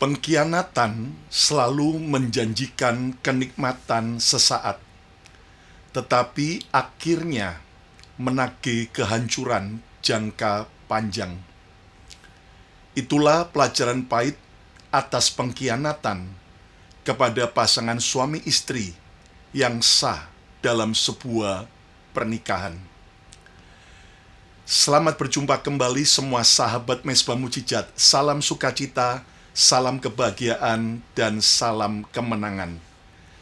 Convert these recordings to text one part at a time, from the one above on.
Pengkhianatan selalu menjanjikan kenikmatan sesaat, tetapi akhirnya menagih kehancuran jangka panjang. Itulah pelajaran pahit atas pengkhianatan kepada pasangan suami istri yang sah dalam sebuah pernikahan. Selamat berjumpa kembali semua sahabat Mezbah Mujizat. Salam sukacita, salam kebahagiaan, dan salam kemenangan.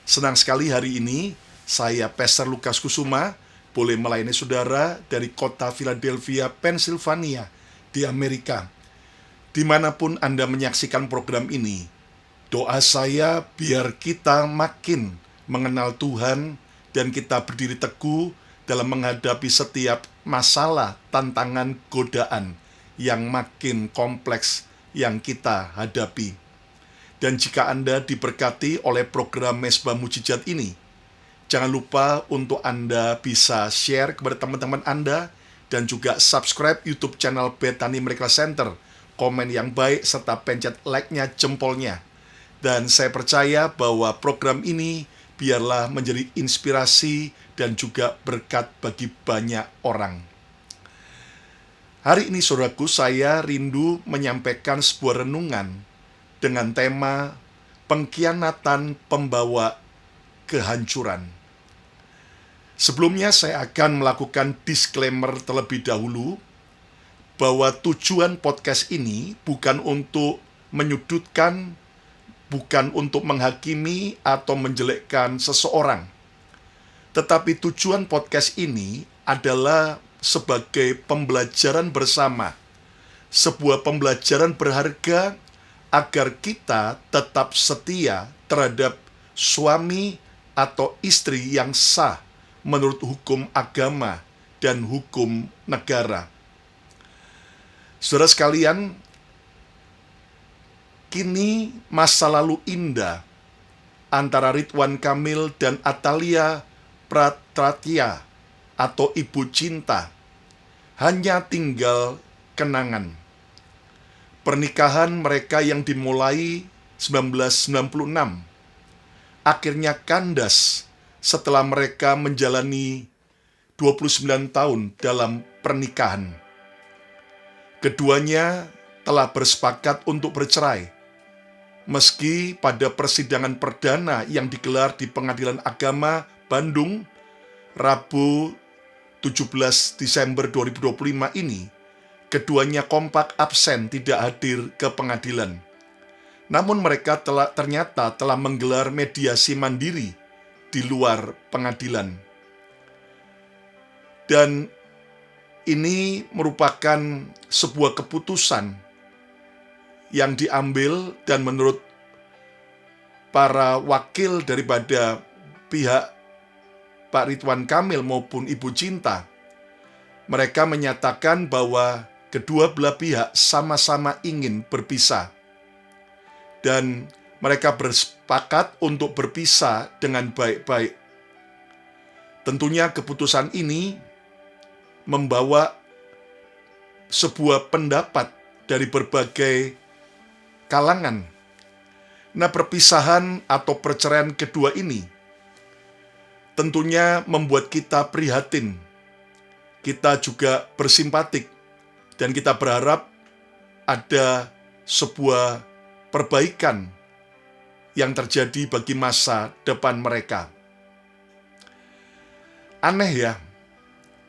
Senang sekali hari ini saya Pastor Lukas Kusuma boleh melayani saudara dari kota Philadelphia, Pennsylvania di Amerika. Dimanapun Anda menyaksikan program ini, doa saya biar kita makin mengenal Tuhan dan kita berdiri teguh dalam menghadapi setiap masalah, tantangan, godaan yang makin kompleks yang kita hadapi. Dan jika Anda diberkati oleh program Mezbah Mujizat ini, jangan lupa untuk Anda bisa share kepada teman-teman Anda dan juga subscribe YouTube channel Bethany Miracle Center, komen yang baik serta pencet like-nya, jempolnya. Dan saya percaya bahwa program ini biarlah menjadi inspirasi dan juga berkat bagi banyak orang. Hari ini saudaraku, saya rindu menyampaikan sebuah renungan dengan tema pengkhianatan pembawa kehancuran. Sebelumnya saya akan melakukan disclaimer terlebih dahulu bahwa tujuan podcast ini bukan untuk menyudutkan, bukan untuk menghakimi atau menjelekkan seseorang. Tetapi tujuan podcast ini adalah sebagai pembelajaran bersama, sebuah pembelajaran berharga agar kita tetap setia terhadap suami atau istri yang sah menurut hukum agama dan hukum negara. Saudara sekalian, kini masa lalu indah antara Ridwan Kamil dan Atalia Pratratya atau Ibu Cinta hanya tinggal kenangan. Pernikahan mereka yang dimulai 1996 akhirnya kandas setelah mereka menjalani 29 tahun dalam pernikahan. Keduanya telah bersepakat untuk bercerai, meski pada persidangan perdana yang digelar di Pengadilan Agama Bandung, Rabu 17 Desember 2025 ini, keduanya kompak absen tidak hadir ke pengadilan. Namun mereka ternyata telah menggelar mediasi mandiri di luar pengadilan. Dan ini merupakan sebuah keputusan yang diambil dan menurut para wakil daripada pihak Pak Ridwan Kamil maupun Ibu Cinta, mereka menyatakan bahwa kedua belah pihak sama-sama ingin berpisah. Dan mereka bersepakat untuk berpisah dengan baik-baik. Tentunya keputusan ini membawa sebuah pendapat dari berbagai kalangan. Nah, perpisahan atau perceraian kedua ini tentunya membuat kita prihatin. Kita juga bersimpatik dan kita berharap ada sebuah perbaikan yang terjadi bagi masa depan mereka. Aneh ya,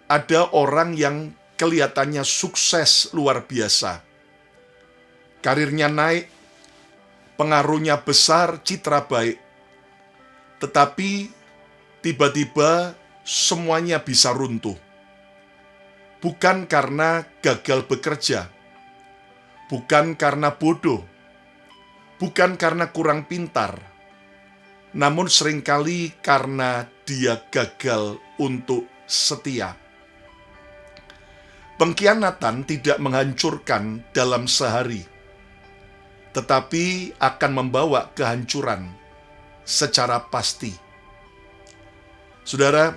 ada orang yang kelihatannya sukses luar biasa. Karirnya naik, pengaruhnya besar, citra baik. Tetapi tiba-tiba semuanya bisa runtuh. Bukan karena gagal bekerja, bukan karena bodoh, bukan karena kurang pintar, namun seringkali karena dia gagal untuk setia. Pengkhianatan tidak menghancurkan dalam sehari, tetapi akan membawa kehancuran secara pasti. Saudara,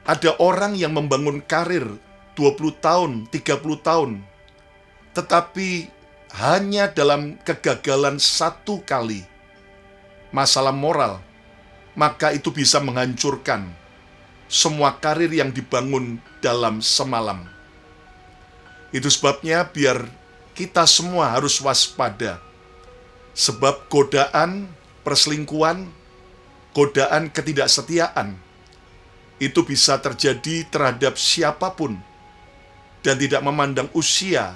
ada orang yang membangun karir 20 tahun, 30 tahun, tetapi hanya dalam kegagalan satu kali masalah moral, maka itu bisa menghancurkan semua karir yang dibangun dalam semalam. Itu sebabnya biar kita semua harus waspada, sebab godaan perselingkuhan, godaan ketidaksetiaan, itu bisa terjadi terhadap siapapun dan tidak memandang usia.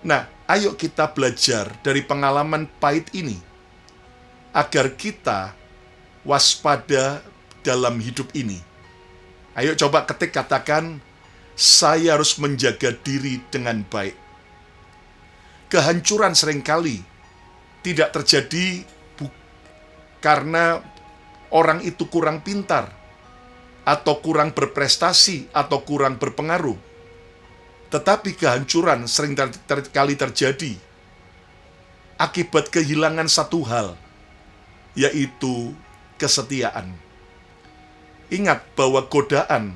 Nah, ayo kita belajar dari pengalaman pahit ini agar kita waspada dalam hidup ini. Ayo coba ketik katakan, saya harus menjaga diri dengan baik. Kehancuran seringkali tidak terjadi karena orang itu kurang pintar, atau kurang berprestasi, atau kurang berpengaruh. Tetapi kehancuran sering kali terjadi akibat kehilangan satu hal, yaitu kesetiaan. Ingat bahwa godaan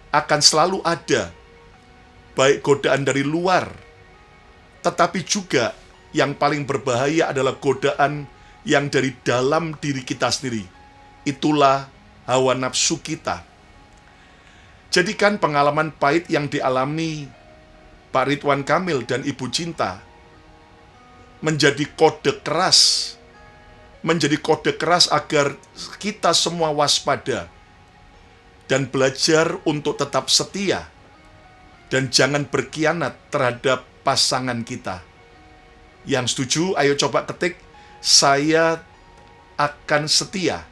akan selalu ada, baik godaan dari luar, tetapi juga yang paling berbahaya adalah godaan yang dari dalam diri kita sendiri. Itulah hawa nafsu kita. Jadikan pengalaman pahit yang dialami Pak Ridwan Kamil dan Ibu Cinta menjadi kode keras, agar kita semua waspada dan belajar untuk tetap setia dan jangan berkhianat terhadap pasangan kita. Yang setuju, ayo coba ketik, saya akan setia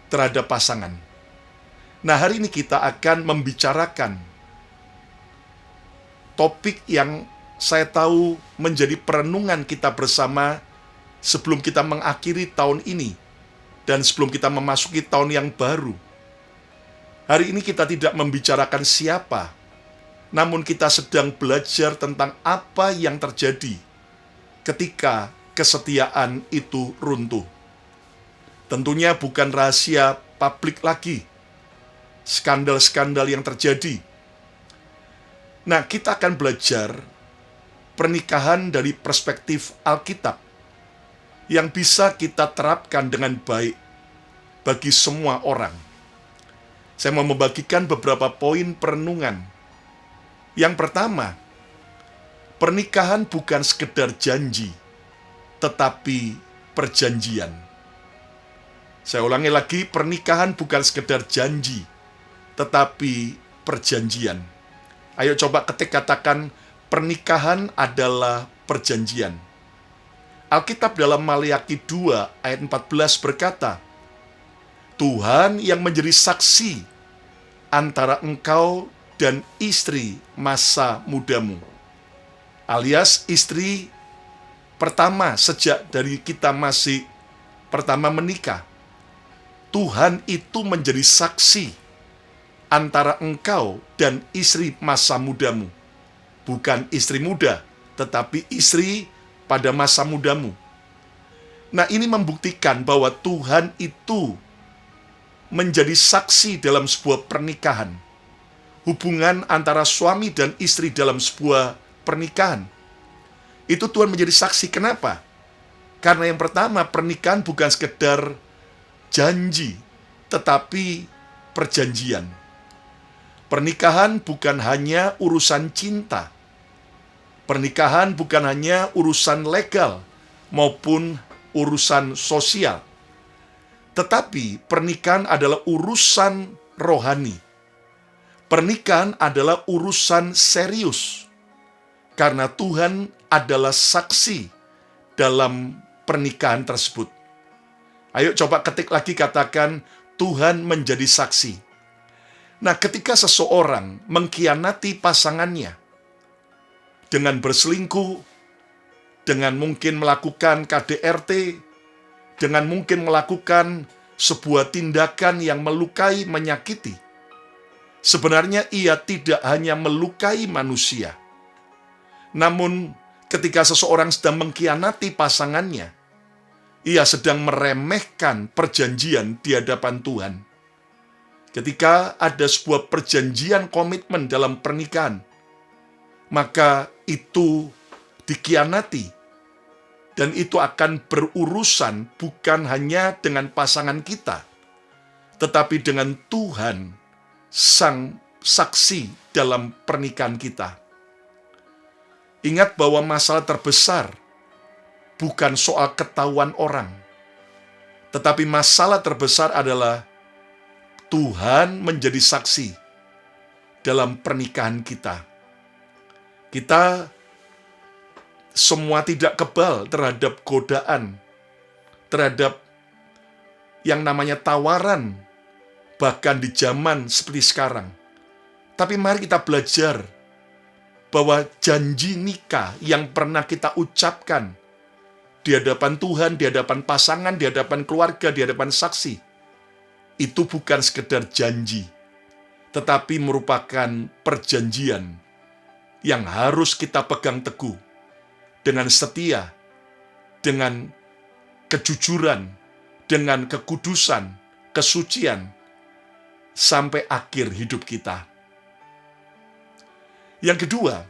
terhadap pasangan. Nah, hari ini kita akan membicarakan topik yang saya tahu menjadi perenungan kita bersama sebelum kita mengakhiri tahun ini dan sebelum kita memasuki tahun yang baru. Hari ini kita tidak membicarakan siapa, namun kita sedang belajar tentang apa yang terjadi ketika kesetiaan itu runtuh. Tentunya bukan rahasia publik lagi, skandal-skandal yang terjadi. Nah, kita akan belajar pernikahan dari perspektif Alkitab yang bisa kita terapkan dengan baik bagi semua orang. Saya mau membagikan beberapa poin perenungan. Yang pertama, pernikahan bukan sekedar janji, tetapi perjanjian. Saya ulangi lagi, pernikahan bukan sekedar janji, tetapi perjanjian. Ayo coba ketik katakan, pernikahan adalah perjanjian. Alkitab dalam Maliaki 2 ayat 14 berkata, Tuhan yang menjadi saksi antara engkau dan istri masa mudamu, alias istri pertama sejak dari kita masih pertama menikah. Tuhan itu menjadi saksi antara engkau dan istri masa mudamu. Bukan istri muda, tetapi istri pada masa mudamu. Nah, ini membuktikan bahwa Tuhan itu menjadi saksi dalam sebuah pernikahan. Hubungan antara suami dan istri dalam sebuah pernikahan. Itu Tuhan menjadi saksi. Kenapa? Karena yang pertama, pernikahan bukan sekedar janji, tetapi perjanjian. Pernikahan bukan hanya urusan cinta. Pernikahan bukan hanya urusan legal maupun urusan sosial. Tetapi pernikahan adalah urusan rohani. Pernikahan adalah urusan serius. Karena Tuhan adalah saksi dalam pernikahan tersebut. Ayo coba ketik lagi katakan, Tuhan menjadi saksi. Nah, ketika seseorang mengkhianati pasangannya dengan berselingkuh, dengan mungkin melakukan KDRT, dengan mungkin melakukan sebuah tindakan yang melukai, menyakiti, sebenarnya ia tidak hanya melukai manusia. Namun, ketika seseorang sedang mengkhianati pasangannya, ia sedang meremehkan perjanjian di hadapan Tuhan. Ketika ada sebuah perjanjian komitmen dalam pernikahan, maka itu dikhianati. Dan itu akan berurusan bukan hanya dengan pasangan kita, tetapi dengan Tuhan, Sang Saksi dalam pernikahan kita. Ingat bahwa masalah terbesar bukan soal ketahuan orang, tetapi masalah terbesar adalah Tuhan menjadi saksi dalam pernikahan kita. Kita semua tidak kebal terhadap godaan, terhadap yang namanya tawaran, bahkan di zaman seperti sekarang. Tapi mari kita belajar bahwa janji nikah yang pernah kita ucapkan di hadapan Tuhan, di hadapan pasangan, di hadapan keluarga, di hadapan saksi, itu bukan sekedar janji, tetapi merupakan perjanjian yang harus kita pegang teguh dengan setia, dengan kejujuran, dengan kekudusan, kesucian, sampai akhir hidup kita. Yang kedua,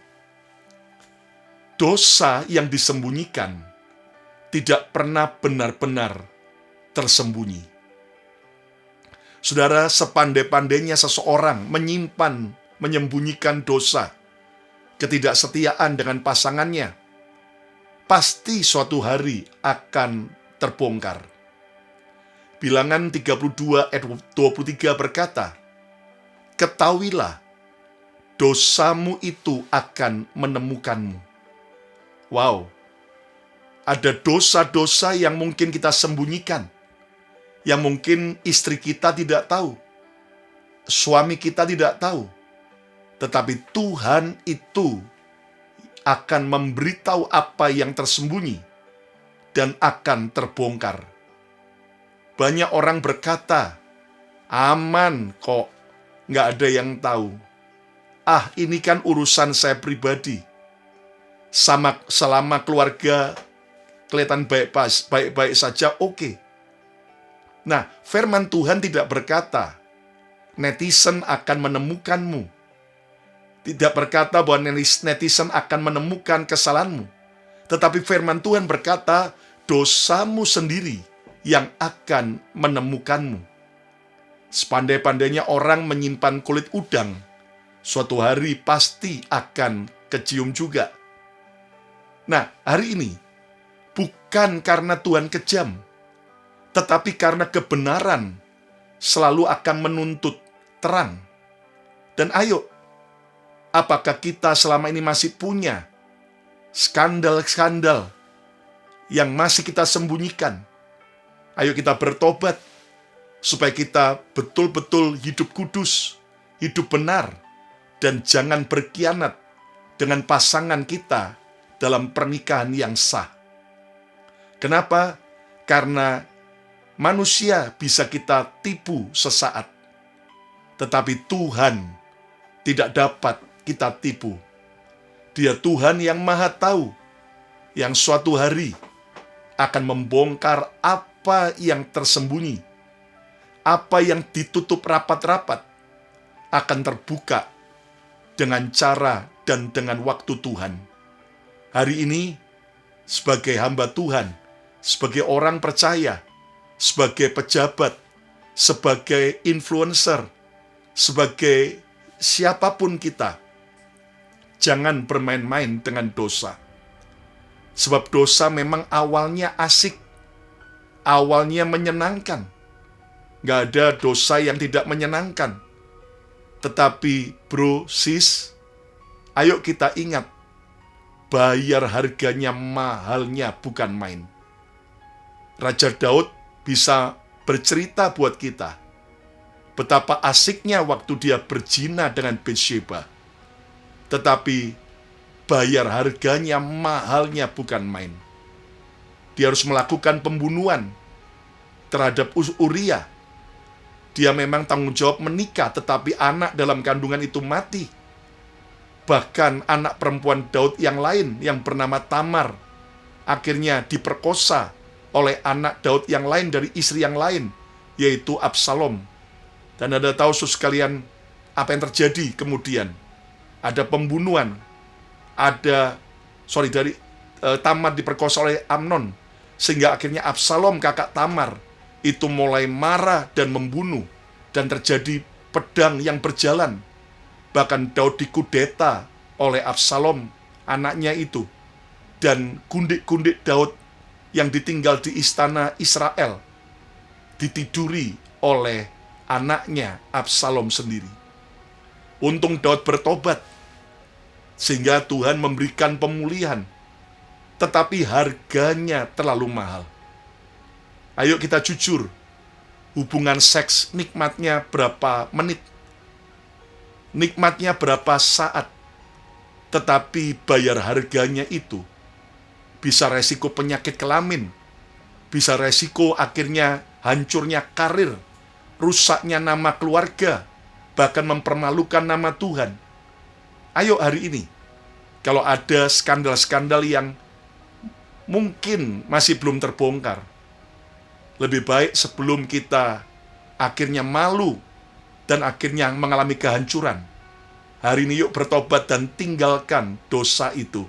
dosa yang disembunyikan tidak pernah benar-benar tersembunyi. Saudara, sepandai-pandainya seseorang menyembunyikan dosa, ketidaksetiaan dengan pasangannya, pasti suatu hari akan terbongkar. Bilangan 32 ayat 23 berkata, "Ketahuilah, dosamu itu akan menemukanmu." Wow, ada dosa-dosa yang mungkin kita sembunyikan, yang mungkin istri kita tidak tahu, suami kita tidak tahu, tetapi Tuhan itu akan memberitahu apa yang tersembunyi dan akan terbongkar. Banyak orang berkata, aman kok, nggak ada yang tahu. Ini kan urusan saya pribadi. Selama keluarga kelihatan baik-baik saja, oke. Nah, firman Tuhan tidak berkata, netizen akan menemukanmu. Tidak berkata bahwa netizen akan menemukan kesalahanmu. Tetapi firman Tuhan berkata, dosamu sendiri yang akan menemukanmu. Sepandai-pandainya orang menyimpan kulit udang, suatu hari pasti akan kecium juga. Nah, hari ini, bukan karena Tuhan kejam, tetapi karena kebenaran selalu akan menuntut terang. Dan ayo, apakah kita selama ini masih punya skandal-skandal yang masih kita sembunyikan? Ayo kita bertobat, supaya kita betul-betul hidup kudus, hidup benar, dan jangan berkhianat dengan pasangan kita dalam pernikahan yang sah. Kenapa? Karena manusia bisa kita tipu sesaat, tetapi Tuhan tidak dapat kita tipu. Dia Tuhan yang Maha Tahu, yang suatu hari akan membongkar apa yang tersembunyi, apa yang ditutup rapat-rapat, akan terbuka dengan cara dan dengan waktu Tuhan. Hari ini, sebagai hamba Tuhan, sebagai orang percaya, sebagai pejabat, sebagai influencer, sebagai siapapun kita, jangan bermain-main dengan dosa. Sebab dosa memang awalnya asik, awalnya menyenangkan. Gak ada dosa yang tidak menyenangkan. Tetapi bro, sis, ayo kita ingat, bayar harganya mahalnya bukan main. Raja Daud bisa bercerita buat kita betapa asiknya waktu dia berzina dengan Batsyeba. Tetapi bayar harganya mahalnya bukan main. Dia harus melakukan pembunuhan terhadap Uria. Dia memang tanggung jawab menikah, tetapi anak dalam kandungan itu mati. Bahkan anak perempuan Daud yang lain yang bernama Tamar akhirnya diperkosa oleh anak Daud yang lain dari istri yang lain, yaitu Absalom. Dan Anda tahu sekalian apa yang terjadi kemudian. Ada pembunuhan, Tamar diperkosa oleh Amnon, sehingga akhirnya Absalom kakak Tamar itu mulai marah dan membunuh, dan terjadi pedang yang berjalan. Bahkan Daud dikudeta oleh Absalom, anaknya itu, dan gundik-gundik Daud yang ditinggal di istana Israel ditiduri oleh anaknya Absalom sendiri. Untung Daud bertobat, sehingga Tuhan memberikan pemulihan, tetapi harganya terlalu mahal. Ayo kita jujur, hubungan seks nikmatnya berapa menit, nikmatnya berapa saat, tetapi bayar harganya itu bisa resiko penyakit kelamin, bisa resiko akhirnya hancurnya karir, rusaknya nama keluarga, bahkan mempermalukan nama Tuhan. Ayo hari ini, kalau ada skandal-skandal yang mungkin masih belum terbongkar, lebih baik sebelum kita akhirnya malu dan akhirnya mengalami kehancuran, hari ini yuk bertobat dan tinggalkan dosa itu.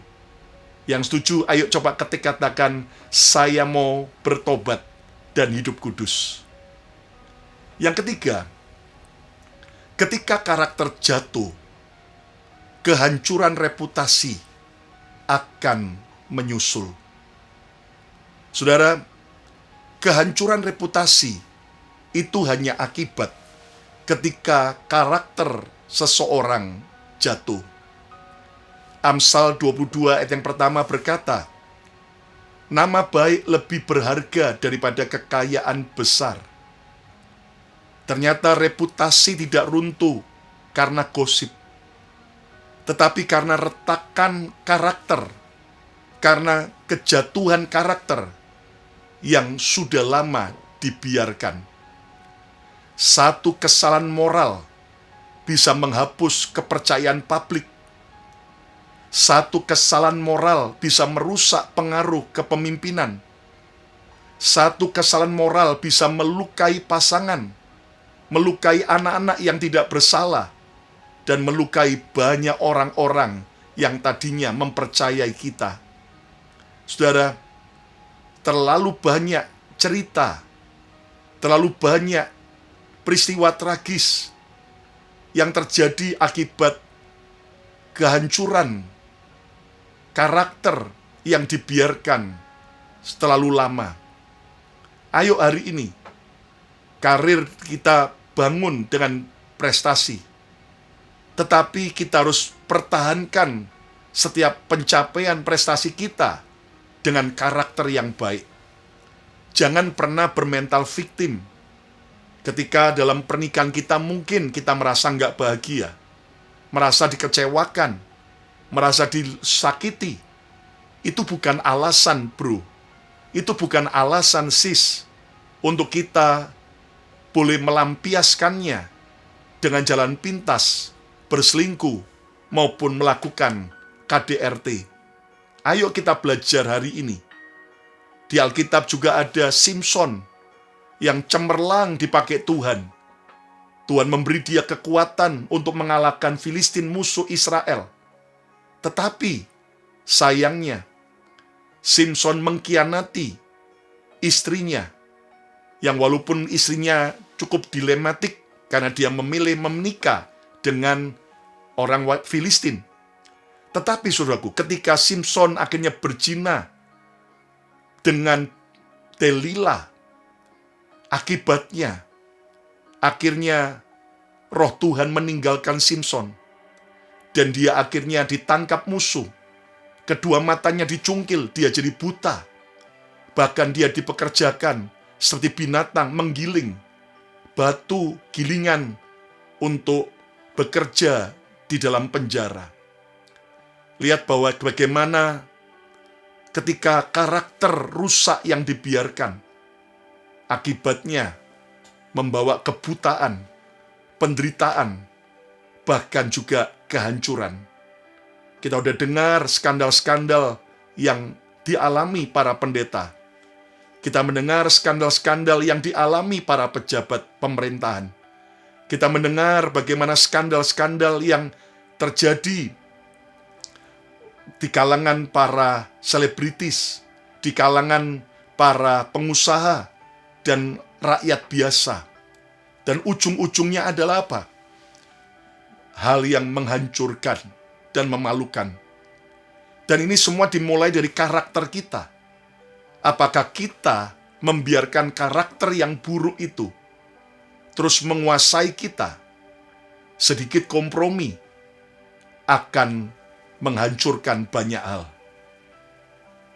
Yang setuju, ayo coba katakan, saya mau bertobat dan hidup kudus. Yang ketiga, ketika karakter jatuh, kehancuran reputasi akan menyusul. Saudara, kehancuran reputasi itu hanya akibat ketika karakter seseorang jatuh. Amsal 22 ayat yang pertama berkata, nama baik lebih berharga daripada kekayaan besar. Ternyata reputasi tidak runtuh karena gosip, tetapi karena retakan karakter, karena kejatuhan karakter yang sudah lama dibiarkan. Satu kesalahan moral bisa menghapus kepercayaan publik. Satu kesalahan moral bisa merusak pengaruh kepemimpinan. Satu kesalahan moral bisa melukai pasangan, melukai anak-anak yang tidak bersalah, dan melukai banyak orang-orang yang tadinya mempercayai kita. Saudara, terlalu banyak cerita, terlalu banyak peristiwa tragis yang terjadi akibat kehancuran karakter yang dibiarkan terlalu lama. Ayo hari ini, karir kita bangun dengan prestasi, tetapi kita harus pertahankan setiap pencapaian prestasi kita dengan karakter yang baik. Jangan pernah bermental victim. Ketika dalam pernikahan kita mungkin kita merasa nggak bahagia, merasa dikecewakan, merasa disakiti. Itu bukan alasan, bro. Itu bukan alasan, sis, untuk kita boleh melampiaskannya dengan jalan pintas, berselingkuh, maupun melakukan KDRT. Ayo kita belajar hari ini. Di Alkitab juga ada Simson yang cemerlang dipakai Tuhan. Tuhan memberi dia kekuatan untuk mengalahkan Filistin, musuh Israel. Tetapi sayangnya Simson mengkhianati istrinya, yang walaupun istrinya cukup dilematik karena dia memilih menikah dengan orang Filistin. Tetapi saudaraku, ketika Simson akhirnya berzina dengan Delila, akibatnya akhirnya roh Tuhan meninggalkan Simson, dan dia akhirnya ditangkap musuh. Kedua matanya dicungkil, dia jadi buta. Bahkan dia dipekerjakan seperti binatang menggiling batu gilingan untuk bekerja di dalam penjara. Lihat bahwa bagaimana ketika karakter rusak yang dibiarkan, akibatnya membawa kebutaan, penderitaan, bahkan juga kehancuran. Kita udah dengar skandal-skandal yang dialami para pendeta. Kita mendengar skandal-skandal yang dialami para pejabat pemerintahan. Kita mendengar bagaimana skandal-skandal yang terjadi di kalangan para selebritis, di kalangan para pengusaha, dan rakyat biasa. Dan ujung-ujungnya adalah apa? Hal yang menghancurkan dan memalukan. Dan ini semua dimulai dari karakter kita. Apakah kita membiarkan karakter yang buruk itu terus menguasai kita? Sedikit kompromi akan menghancurkan banyak hal.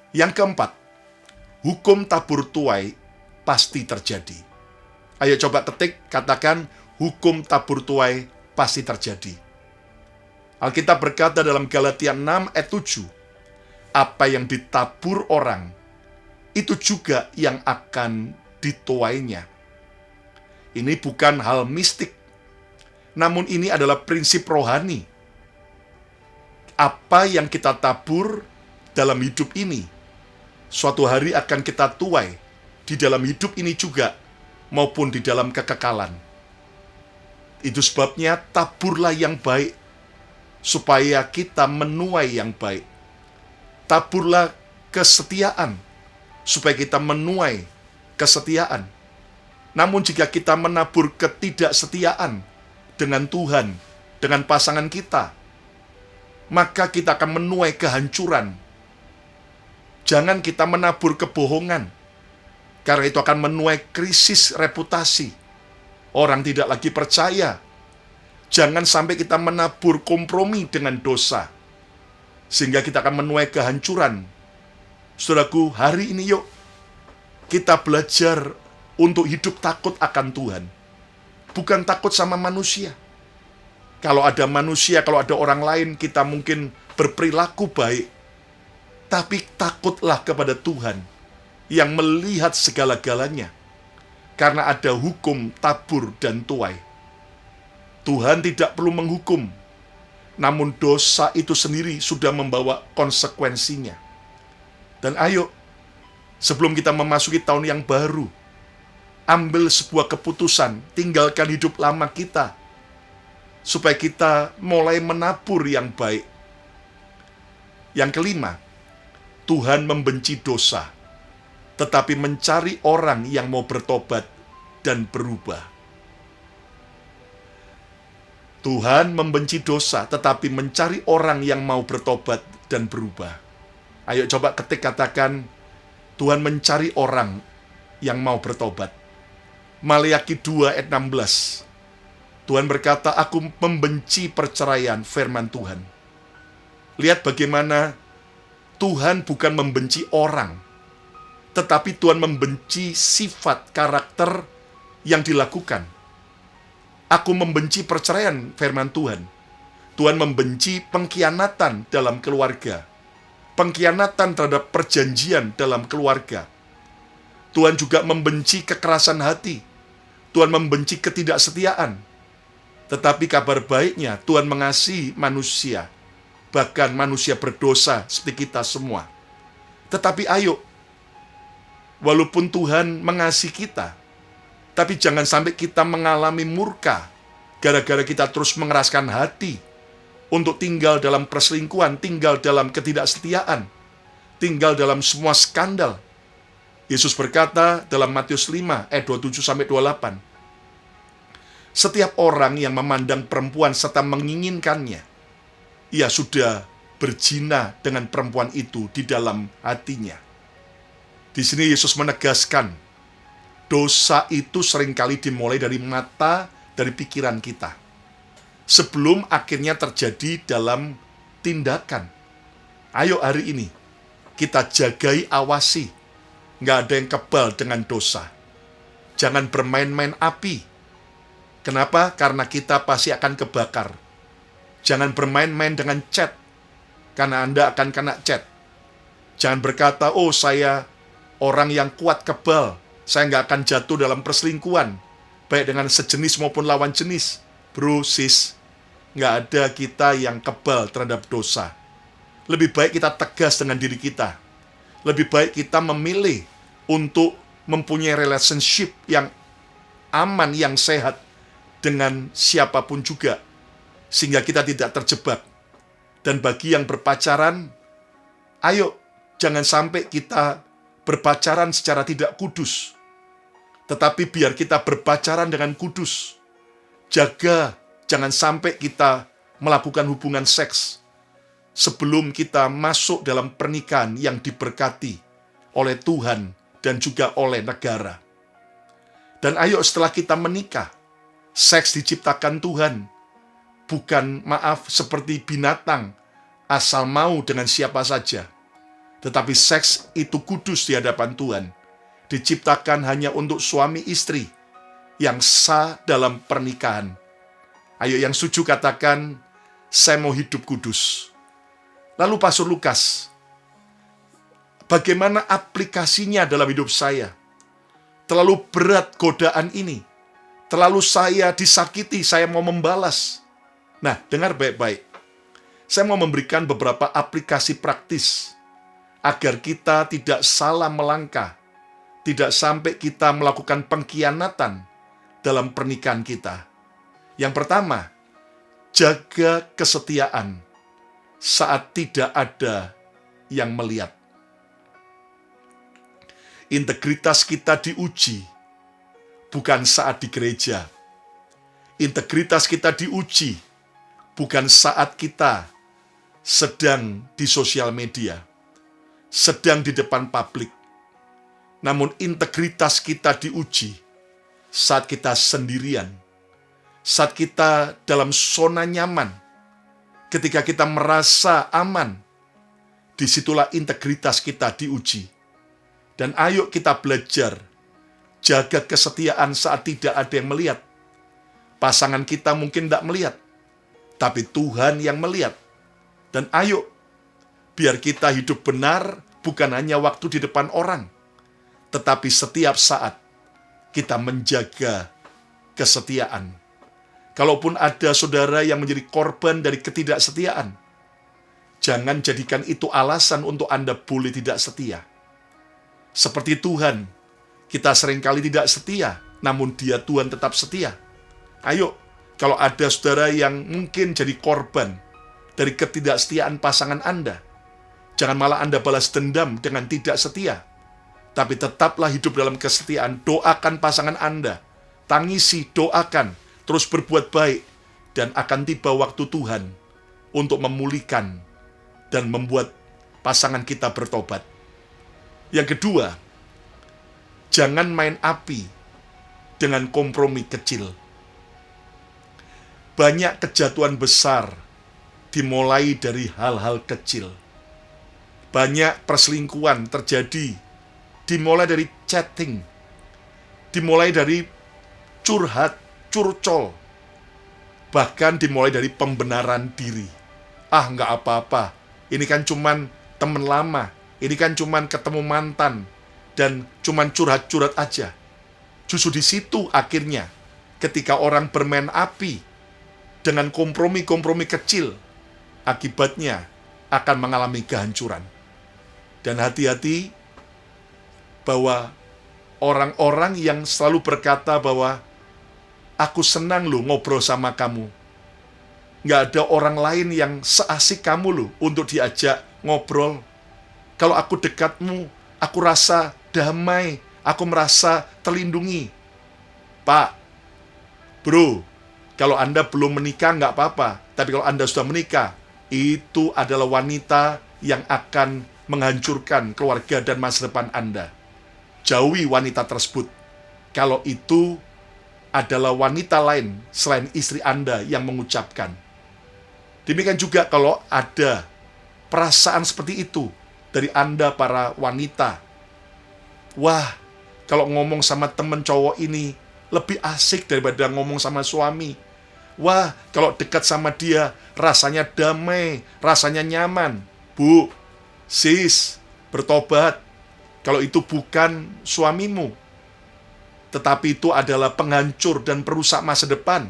Yang keempat, hukum tabur tuai pasti terjadi. Ayo coba ketik, katakan hukum tabur tuai pasti terjadi. Alkitab berkata dalam Galatia 6 ayat 7, apa yang ditabur orang, itu juga yang akan dituainya. Ini bukan hal mistik, namun ini adalah prinsip rohani. Apa yang kita tabur dalam hidup ini, suatu hari akan kita tuai di dalam hidup ini juga, maupun di dalam kekekalan. Itu sebabnya taburlah yang baik, supaya kita menuai yang baik. Taburlah kesetiaan, supaya kita menuai kesetiaan. Namun jika kita menabur ketidaksetiaan dengan Tuhan, dengan pasangan kita, maka kita akan menuai kehancuran. Jangan kita menabur kebohongan, karena itu akan menuai krisis reputasi. Orang tidak lagi percaya. Jangan sampai kita menabur kompromi dengan dosa, sehingga kita akan menuai kehancuran. Saudaraku, hari ini yuk kita belajar untuk hidup takut akan Tuhan. Bukan takut sama manusia. Kalau ada manusia, kalau ada orang lain, kita mungkin berperilaku baik. Tapi takutlah kepada Tuhan yang melihat segala-galanya. Karena ada hukum tabur dan tuai. Tuhan tidak perlu menghukum, namun dosa itu sendiri sudah membawa konsekuensinya. Dan ayo, sebelum kita memasuki tahun yang baru, ambil sebuah keputusan, tinggalkan hidup lama kita, supaya kita mulai menabur yang baik. Yang kelima, Tuhan membenci dosa, tetapi mencari orang yang mau bertobat dan berubah. Tuhan membenci dosa, tetapi mencari orang yang mau bertobat dan berubah. Ayo coba ketik, katakan, Tuhan mencari orang yang mau bertobat. Maleakhi 2 ayat 16. Tuhan berkata, aku membenci perceraian, firman Tuhan. Lihat bagaimana Tuhan bukan membenci orang, tetapi Tuhan membenci sifat karakter yang dilakukan. Aku membenci perceraian, firman Tuhan. Tuhan membenci pengkhianatan dalam keluarga, pengkhianatan terhadap perjanjian dalam keluarga. Tuhan juga membenci kekerasan hati. Tuhan membenci ketidaksetiaan. Tetapi kabar baiknya, Tuhan mengasihi manusia, bahkan manusia berdosa seperti kita semua. Tetapi ayo, walaupun Tuhan mengasihi kita, tapi jangan sampai kita mengalami murka gara-gara kita terus mengeraskan hati untuk tinggal dalam perselingkuhan, tinggal dalam ketidaksetiaan, tinggal dalam semua skandal. Yesus berkata dalam Matius 5 ayat 27-28, setiap orang yang memandang perempuan serta menginginkannya, ia sudah berzina dengan perempuan itu di dalam hatinya. Di sini Yesus menegaskan, dosa itu seringkali dimulai dari mata, dari pikiran kita, sebelum akhirnya terjadi dalam tindakan. Ayo hari ini, kita jagai, awasi. Nggak ada yang kebal dengan dosa. Jangan bermain-main api. Kenapa? Karena kita pasti akan kebakar. Jangan bermain-main dengan chat, karena Anda akan kena chat. Jangan berkata, oh saya orang yang kuat kebal, saya nggak akan jatuh dalam perselingkuhan, baik dengan sejenis maupun lawan jenis. Bro, sis, nggak ada kita yang kebal terhadap dosa. Lebih baik kita tegas dengan diri kita. Lebih baik kita memilih untuk mempunyai relationship yang aman, yang sehat dengan siapapun juga, sehingga kita tidak terjebak. Dan bagi yang berpacaran, Ayo, jangan sampai kita berpacaran secara tidak kudus. Tetapi biar kita berpacaran dengan kudus. Jaga, jangan sampai kita melakukan hubungan seks sebelum kita masuk dalam pernikahan yang diberkati oleh Tuhan dan juga oleh negara. Dan ayo setelah kita menikah, seks diciptakan Tuhan, bukan seperti binatang, asal mau dengan siapa saja. Tetapi seks itu kudus di hadapan Tuhan, diciptakan hanya untuk suami istri yang sah dalam pernikahan. Ayo yang setuju katakan, saya mau hidup kudus. Lalu Pastor Lukas, bagaimana aplikasinya dalam hidup saya? Terlalu berat godaan ini. Terlalu saya disakiti, saya mau membalas. Nah, dengar baik-baik. Saya mau memberikan beberapa aplikasi praktis agar kita tidak salah melangkah, tidak sampai kita melakukan pengkhianatan dalam pernikahan kita. Yang pertama, jaga kesetiaan saat tidak ada yang melihat. Integritas kita diuji, bukan saat di gereja. Integritas kita diuji, bukan saat kita sedang di sosial media, sedang di depan publik. Namun integritas kita diuji saat kita sendirian, saat kita dalam zona nyaman, ketika kita merasa aman, disitulah integritas kita diuji. Dan ayo kita belajar, jaga kesetiaan saat tidak ada yang melihat. Pasangan kita mungkin tidak melihat, tapi Tuhan yang melihat. Dan ayo, biar kita hidup benar, bukan hanya waktu di depan orang, tetapi setiap saat kita menjaga kesetiaan. Kalaupun ada saudara yang menjadi korban dari ketidaksetiaan, jangan jadikan itu alasan untuk Anda boleh tidak setia. Seperti Tuhan, kita seringkali tidak setia, namun Dia Tuhan tetap setia. Ayo, kalau ada saudara yang mungkin jadi korban dari ketidaksetiaan pasangan Anda, jangan malah Anda balas dendam dengan tidak setia, tapi tetaplah hidup dalam kesetiaan. Doakan pasangan Anda, tangisi, doakan, terus berbuat baik, dan akan tiba waktu Tuhan untuk memulihkan dan membuat pasangan kita bertobat. Yang kedua, jangan main api dengan kompromi kecil. Banyak kejatuhan besar dimulai dari hal-hal kecil. Banyak perselingkuhan terjadi dimulai dari chatting, dimulai dari curhat, curcol, bahkan dimulai dari pembenaran diri. Ah, nggak apa-apa, ini kan cuman temen lama, ini kan cuman ketemu mantan, dan cuman curhat-curhat aja. Justru di situ akhirnya, ketika orang bermain api dengan kompromi-kompromi kecil, akibatnya akan mengalami kehancuran. Dan hati-hati bahwa orang-orang yang selalu berkata bahwa aku senang loh ngobrol sama kamu. Nggak ada orang lain yang seasik kamu loh untuk diajak ngobrol. Kalau aku dekatmu, aku rasa damai, aku merasa terlindungi. Pak, bro, kalau Anda belum menikah nggak apa-apa. Tapi kalau Anda sudah menikah, itu adalah wanita yang akan menghancurkan keluarga dan masa depan Anda. Jauhi wanita tersebut. Kalau itu adalah wanita lain selain istri Anda yang mengucapkan. Demikian juga kalau ada perasaan seperti itu dari Anda para wanita. Wah, kalau ngomong sama temen cowok ini lebih asik daripada ngomong sama suami. Wah, kalau dekat sama dia rasanya damai, rasanya nyaman. Bu, sis, bertobat. Kalau itu bukan suamimu, tetapi itu adalah penghancur dan perusak masa depan.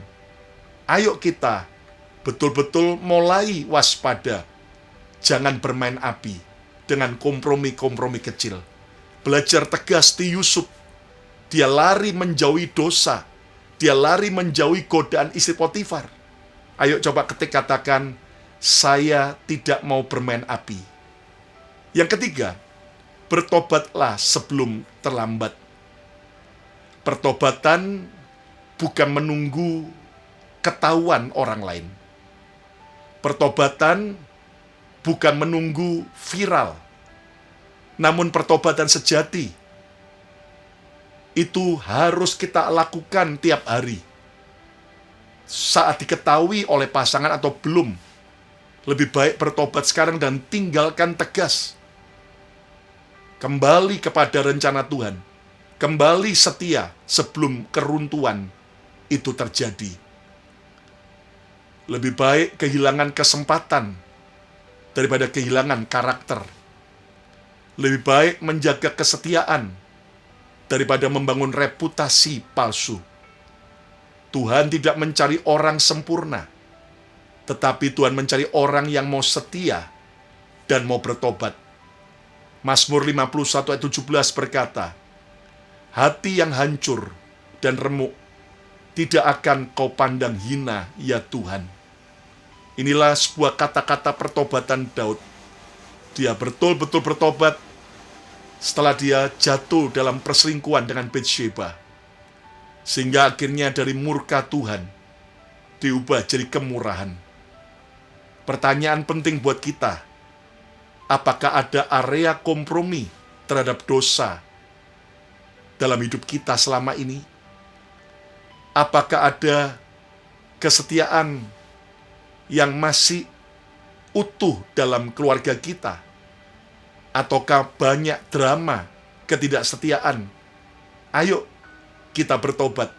Ayo kita betul-betul mulai waspada. Jangan bermain api dengan kompromi-kompromi kecil. Belajar tegas di Yusuf. Dia lari menjauhi dosa. Dia lari menjauhi godaan istri Potifar. Ayo coba katakan, saya tidak mau bermain api. Yang ketiga, bertobatlah sebelum terlambat. Pertobatan bukan menunggu ketahuan orang lain. Pertobatan bukan menunggu viral. Namun pertobatan sejati itu harus kita lakukan tiap hari. Saat diketahui oleh pasangan atau belum, lebih baik bertobat sekarang dan tinggalkan tegas. Kembali kepada rencana Tuhan. Kembali setia sebelum keruntuhan itu terjadi. Lebih baik kehilangan kesempatan daripada kehilangan karakter. Lebih baik menjaga kesetiaan daripada membangun reputasi palsu. Tuhan tidak mencari orang sempurna, tetapi Tuhan mencari orang yang mau setia dan mau bertobat. Mazmur 51 ayat 17 berkata, hati yang hancur dan remuk tidak akan kau pandang hina, ya Tuhan. Inilah sebuah kata-kata pertobatan Daud. Dia betul-betul bertobat setelah dia jatuh dalam perselingkuhan dengan Batsheba. Sehingga akhirnya dari murka Tuhan diubah jadi kemurahan. Pertanyaan penting buat kita, apakah ada area kompromi terhadap dosa dalam hidup kita selama ini? Apakah ada kesetiaan yang masih utuh dalam keluarga kita? Ataukah banyak drama ketidaksetiaan? Ayo kita bertobat.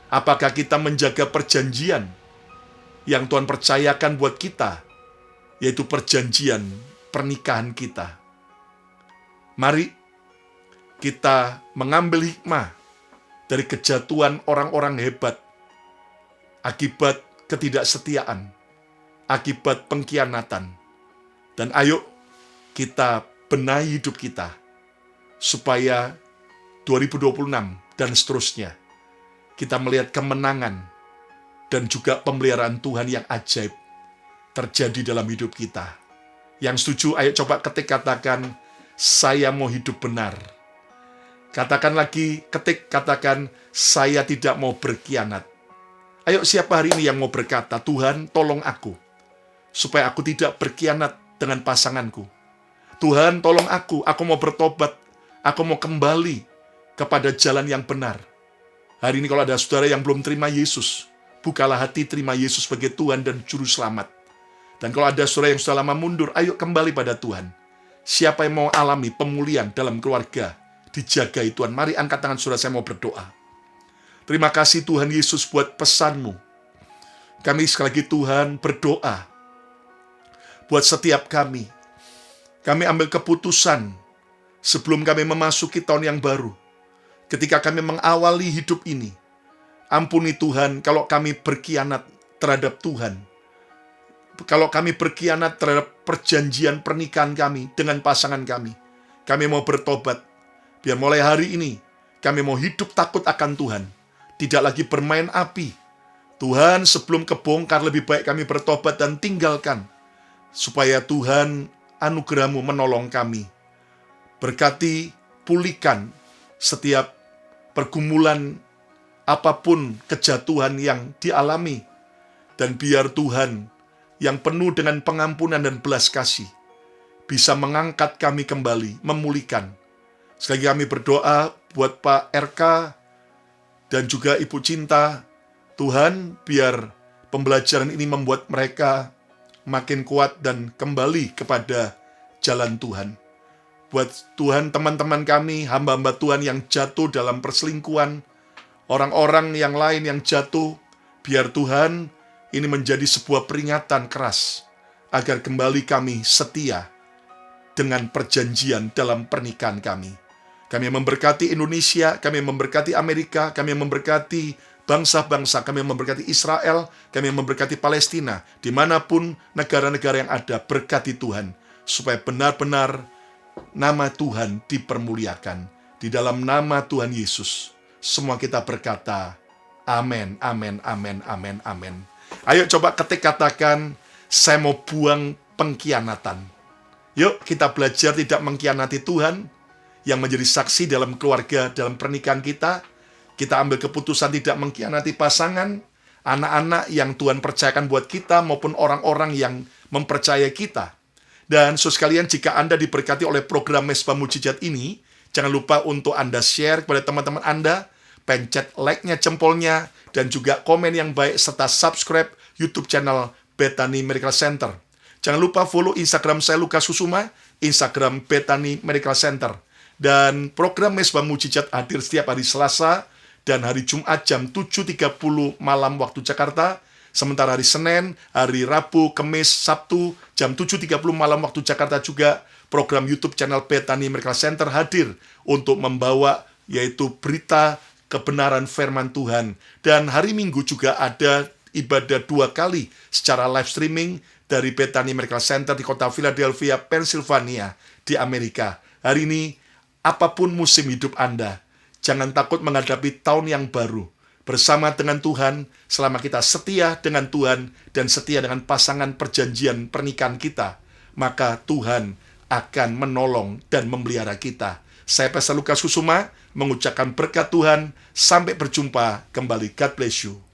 Apakah kita menjaga perjanjian yang Tuhan percayakan buat kita, yaitu perjanjian pernikahan kita? Mari kita mengambil hikmah dari kejatuhan orang-orang hebat akibat ketidaksetiaan, akibat pengkhianatan. Dan ayo kita benahi hidup kita supaya 2026 dan seterusnya kita melihat kemenangan dan juga pemeliharaan Tuhan yang ajaib terjadi dalam hidup kita. Yang setuju, ayo coba ketik katakan, saya mau hidup benar. Katakan lagi, ketik katakan, saya tidak mau berkhianat. Ayo siapa hari ini yang mau berkata, Tuhan tolong aku, supaya aku tidak berkhianat dengan pasanganku. Tuhan tolong aku mau bertobat, aku mau kembali kepada jalan yang benar. Hari ini kalau ada saudara yang belum terima Yesus, bukalah hati, terima Yesus sebagai Tuhan dan Juru Selamat. Dan kalau ada saudara yang sudah lama mundur, ayo kembali pada Tuhan. Siapa yang mau alami pemulihan dalam keluarga, dijagai Tuhan. Mari angkat tangan saudara, saya mau berdoa. Terima kasih Tuhan Yesus buat pesan-Mu. Kami sekali lagi Tuhan berdoa buat setiap kami. Kami ambil keputusan sebelum kami memasuki tahun yang baru. Ketika kami mengawali hidup ini, ampuni Tuhan kalau kami berkhianat terhadap Tuhan. Kalau kami berkhianat terhadap perjanjian pernikahan kami dengan pasangan kami. Kami mau bertobat. Biar mulai hari ini, kami mau hidup takut akan Tuhan. Tidak lagi bermain api. Tuhan, sebelum kebongkar, lebih baik kami bertobat dan tinggalkan. Supaya Tuhan, anugerah-Mu menolong kami. Berkati, pulihkan setiap pergumulan, apapun kejatuhan yang dialami. Dan biar Tuhan, yang penuh dengan pengampunan dan belas kasih, bisa mengangkat kami kembali, memulihkan. Sekali lagi kami berdoa buat Pak RK dan juga Ibu Cinta. Tuhan, biar pembelajaran ini membuat mereka makin kuat dan kembali kepada jalan Tuhan. Buat Tuhan, teman-teman kami, hamba-hamba Tuhan yang jatuh dalam perselingkuhan, orang-orang yang lain yang jatuh, biar Tuhan ini menjadi sebuah peringatan keras agar kembali kami setia dengan perjanjian dalam pernikahan kami. Kami memberkati Indonesia, kami memberkati Amerika, kami memberkati bangsa-bangsa, kami memberkati Israel, kami memberkati Palestina, dimanapun negara-negara yang ada, berkati Tuhan, supaya benar-benar nama Tuhan dipermuliakan. Di dalam nama Tuhan Yesus, semua kita berkata, amin, amin, amin, amin, amin. Ayo coba ketik katakan, saya mau buang pengkhianatan. Yuk kita belajar tidak mengkhianati Tuhan, yang menjadi saksi dalam keluarga, dalam pernikahan kita. Kita ambil keputusan tidak mengkhianati pasangan, anak-anak yang Tuhan percayakan buat kita, maupun orang-orang yang mempercayai kita. Dan saudara sekalian, jika Anda diberkati oleh program Mesbah Mujizat ini, jangan lupa untuk Anda share kepada teman-teman Anda, pencet like-nya, jempolnya, dan juga komen yang baik, serta subscribe YouTube channel Bethany Miracle Center. Jangan lupa follow Instagram saya, Lukas Kusuma, Instagram Bethany Miracle Center. Dan program Mesbah Mujizat hadir setiap hari Selasa dan hari Jumat jam 7.30 malam waktu Jakarta. Sementara hari Senin, hari Rabu, Kamis, Sabtu jam 7.30 malam waktu Jakarta juga program YouTube channel Bethany Miracle Center hadir untuk membawa yaitu berita kebenaran firman Tuhan. Dan hari Minggu juga ada ibadah 2 kali secara live streaming dari Bethany Miracle Center di kota Philadelphia, Pennsylvania di Amerika. Hari ini apapun musim hidup Anda, jangan takut menghadapi tahun yang baru. Bersama dengan Tuhan, selama kita setia dengan Tuhan dan setia dengan pasangan perjanjian pernikahan kita, maka Tuhan akan menolong dan memelihara kita. Saya Pastor Lukas Kusuma mengucapkan berkat Tuhan. Sampai berjumpa kembali. God bless you.